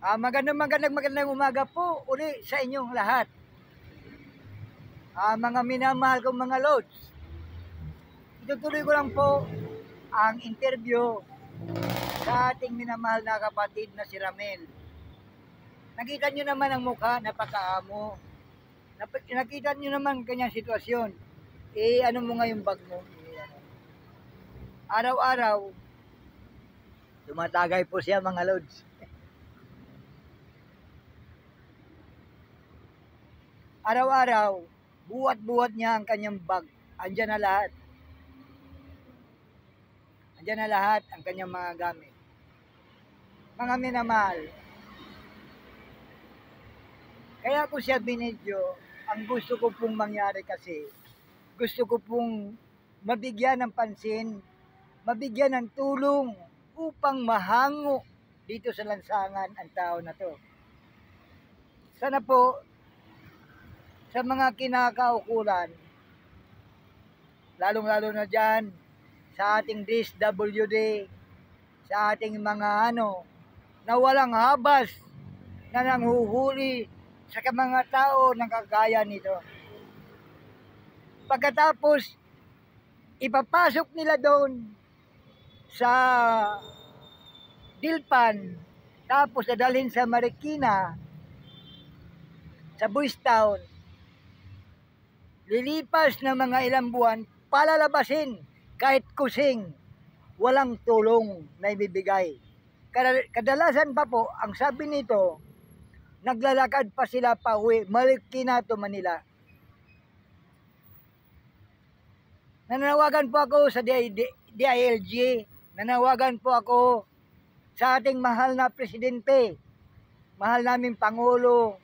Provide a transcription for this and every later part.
Magandang umaga po uli sa inyong lahat. Mga minamahal kong mga lods, itutuloy ko lang po ang interview sa ating minamahal na kapatid na si Ramel. Nakita nyo naman ang mukha, napakaamo. Nakita nyo naman kanyang sitwasyon. Ano mo nga yung bag mo? Araw-araw, tumatagay po siya mga lods. Araw-araw, buhat-buhat niya ang kanyang bag. Andyan na lahat. Andyan na lahat ang kanyang mga gamit. Mga minamahal, kaya ko siya binidyo, ang gusto ko pong mangyari kasi, gusto ko pong mabigyan ng pansin, mabigyan ng tulong upang mahango dito sa lansangan ang tao na to. Sana po, sa mga kinakaukulan, lalong-lalo na dyan, sa ating DSWD, sa ating mga na walang habas, na nanghuhuli sa mga tao ng kagaya nito. Pagkatapos, ipapasok nila doon sa Dilpan, tapos dadalhin sa Marikina, sa Boys Town, lilipas ng mga ilang buwan, palalabasin kahit kusing, walang tulong na ibibigay. Kadalasan pa po, ang sabi nito, naglalakad pa sila pa uwi, Marikina to Manila. Nanawagan po ako sa DILG, nanawagan po ako sa ating mahal na presidente, mahal naming Pangulo,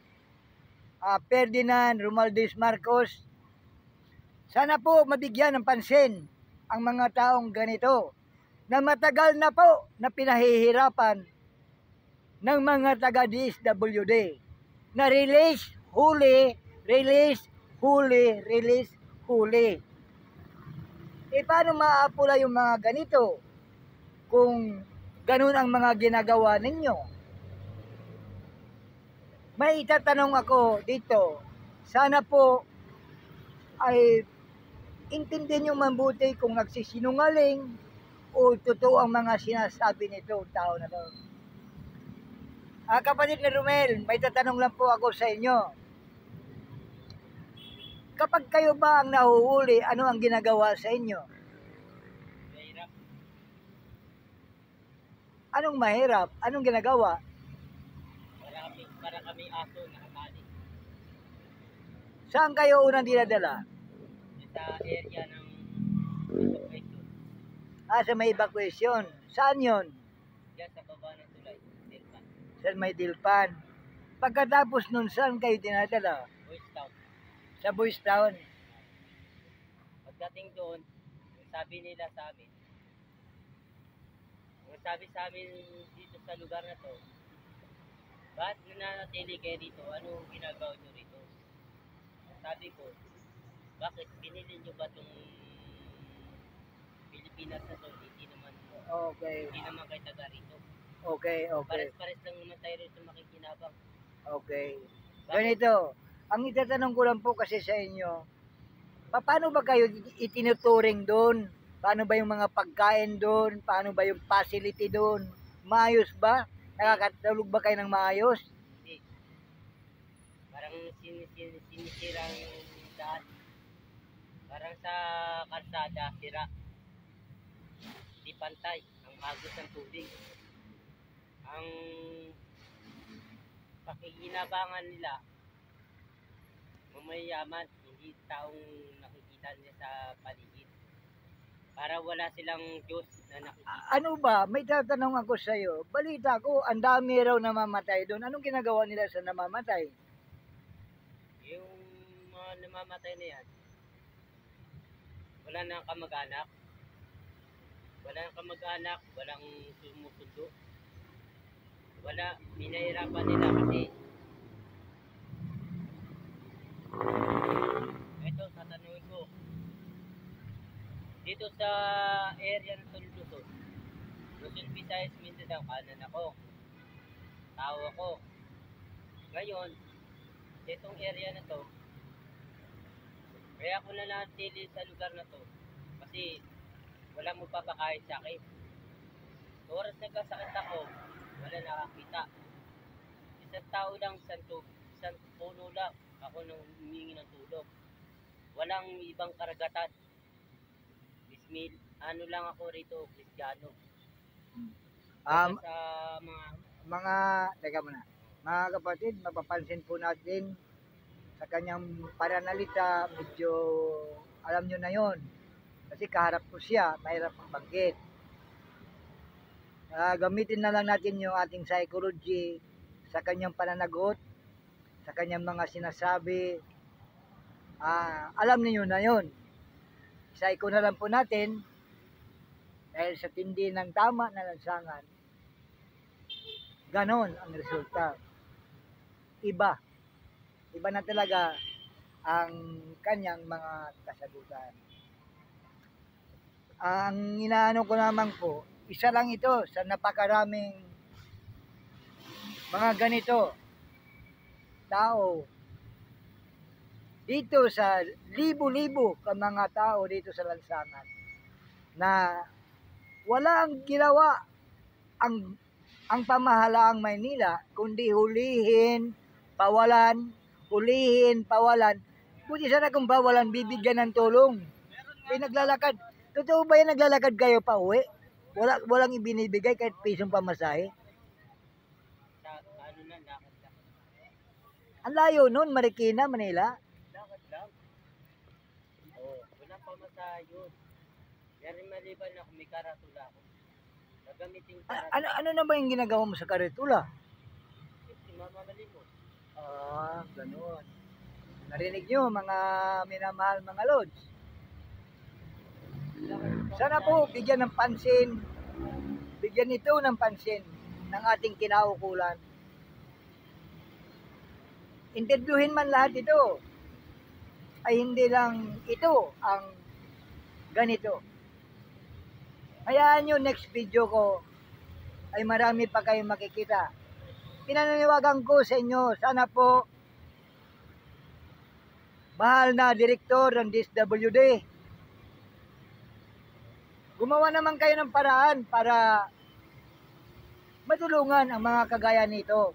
Ferdinand Romualdez Marcos. Sana po mabigyan ng pansin ang mga taong ganito na matagal na po na pinahihirapan ng mga taga-DSWD na release, huli, release, huli, release, huli. Paano maaapula yung mga ganito kung ganun ang mga ginagawa ninyo? May itatanong ako dito. Sana po ay intindihin nyo mabuti kung nagsisinungaling o totoo ang mga sinasabi nito, tao na to. Kapatid ni Romel, may tatanong lang po ako sa inyo. Kapag kayo ba ang nahuhuli, ano ang ginagawa sa inyo? Mahirap. Anong mahirap? Anong ginagawa? Para kami aso nakatali. Saan kayo unang dinadala? Sa area ng evacuation. Sa may evacuation. Saan yon? Diyan sa baba ng tulay. Dilpan. Sa may Dilpan. Pagkatapos nun, saan kayo dinadala? Boys Town. Sa Boys Town. Pagdating doon, sabi nila sa amin, sabi sa amin dito sa lugar na to, bakit nananatili kayo dito? Ano ginagawa nyo rito? Sabi ko, bakit pinili nyo ba itong Pilipinas na to? Hindi naman kayo taga rito. Okay. Pares-pares lang naman tayo rito makikinabang. Okay. Bakit? Ganito, ang itatanong ko lang po kasi sa inyo, paano ba kayo itinuturing doon? Paano ba yung mga pagkain doon? Paano ba yung facility doon? Maayos ba? Nakakatulog ba kayo ng maayos? Hindi. Parang sinisira yung daan. Parang sa kalsada, sira. Di pantay. Ang agos ng tubig. Ang pakikinabangan nila, mamayaman, hindi taong nakikita nila sa paligid. Para wala silang Diyos na nakikita. Ano ba? May tatanong ako sa iyo. Balita ko, ang dami raw namamatay doon. Anong ginagawa nila sa namamatay? Yung mga namamatay na yan, wala nang kamag-anak. Walang sumusundo. Wala, minahirapan nila kasi ito, tatanungin ko. Dito sa area ng Luzon, Visayas, Mindanao, kanan ako. tao ako. Ngayon, itong area na to, kaya ako nanatili sa lugar na to kasi wala mo papakain sa akin. Sa oras nagkasakit ako, wala nakakita. Isang tao lang, isang puno lang ako nang humingi ng tulong. Walang ibang karagatan. Bismil, ano lang ako rito, Kristiyano. Um, Sa mga teka muna, mga kapatid, mapapansin po natin sa kanyang pananalita, medyo alam nyo na yon. Kasi kaharap ko siya, mahirap ang banggit. Gamitin na lang natin yung ating psychology sa kanyang pananagot, sa kanyang mga sinasabi. Alam niyo na yon. Psycho na lang po natin dahil sa tindi ng tama na lansangan. Ganon ang resulta. Iba na talaga ang kanyang mga kasagutan. Ang inaano ko naman po, isa lang ito sa napakaraming mga ganito tao dito sa libo-libo ka mga tao dito sa lansangan na walang ginawa ang pamahalaang Maynila kundi hulihin, pawalan. Buti sana kung bawalan, bibigyan ng tulong. Naglalakad. Totoo ba yan, naglalakad kayo pa uwi? Walang ibinibigay kahit pisong pamasahe? lakad lang. Ang layo nun, Marikina, Manila. Lakad lang. Walang pamasahe yun. Pero maliban na kung may karatula ako. Gagamitin karatula. Ano na ba yung ginagawa mo sa karitula? Mamamali mo. Ganun. Narinig nyo, mga minamahal mga lods. Sana po bigyan ng pansin, bigyan ito ng pansin ng ating kinaukulan. Interviewin man lahat ito, ay hindi lang ito ang ganito. Hayaan nyo, next video ko ay marami pa kayong makikita. Pinaniniwagan ko sa inyo, sana po mahal na direktor ng DSWD, gumawa naman kayo ng paraan para matulungan ang mga kagaya nito.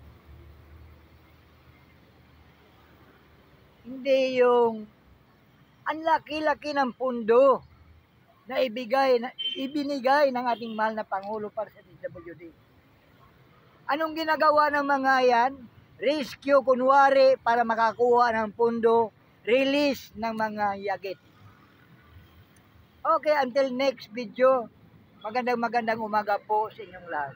Hindi yung ang laki-laki ng pundo na ibinigay ng ating mahal na Pangulo para sa DSWD. Anong ginagawa ng mga yan? Rescue, kunwari, para makakuha ng pundo, release ng mga yagit. Okay, until next video, magandang umaga po sa inyong lahat.